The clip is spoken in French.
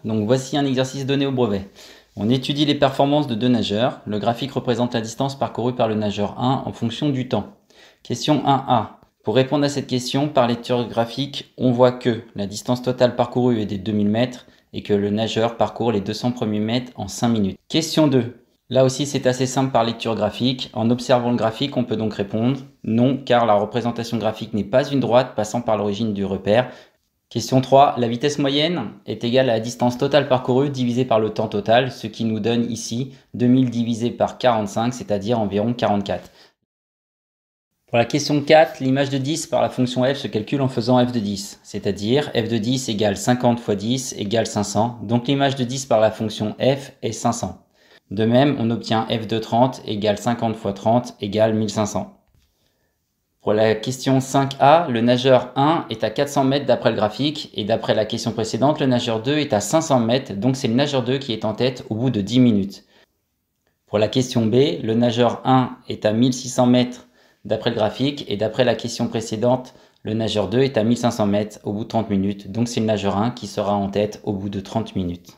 Donc voici un exercice donné au brevet. On étudie les performances de deux nageurs. Le graphique représente la distance parcourue par le nageur 1 en fonction du temps. Question 1A. Pour répondre à cette question, par lecture graphique, on voit que la distance totale parcourue est des 2000 mètres et que le nageur parcourt les 200 premiers mètres en 5 minutes. Question 2. Là aussi, c'est assez simple par lecture graphique. En observant le graphique, on peut donc répondre non, car la représentation graphique n'est pas une droite passant par l'origine du repère. Question 3. La vitesse moyenne est égale à la distance totale parcourue divisée par le temps total, ce qui nous donne ici 2000 divisé par 45, c'est-à-dire environ 44. Pour la question 4, l'image de 10 par la fonction f se calcule en faisant f de 10, c'est-à-dire f de 10 égale 50 fois 10 égale 500, donc l'image de 10 par la fonction f est 500. De même, on obtient f de 30 égale 50 fois 30 égale 1500. Pour la question 5A, le nageur 1 est à 400 mètres d'après le graphique, et d'après la question précédente, le nageur 2 est à 500 mètres, donc c'est le nageur 2 qui est en tête au bout de 10 minutes. Pour la question B, le nageur 1 est à 1600 mètres d'après le graphique, et d'après la question précédente, le nageur 2 est à 1500 mètres au bout de 30 minutes, donc c'est le nageur 1 qui sera en tête au bout de 30 minutes.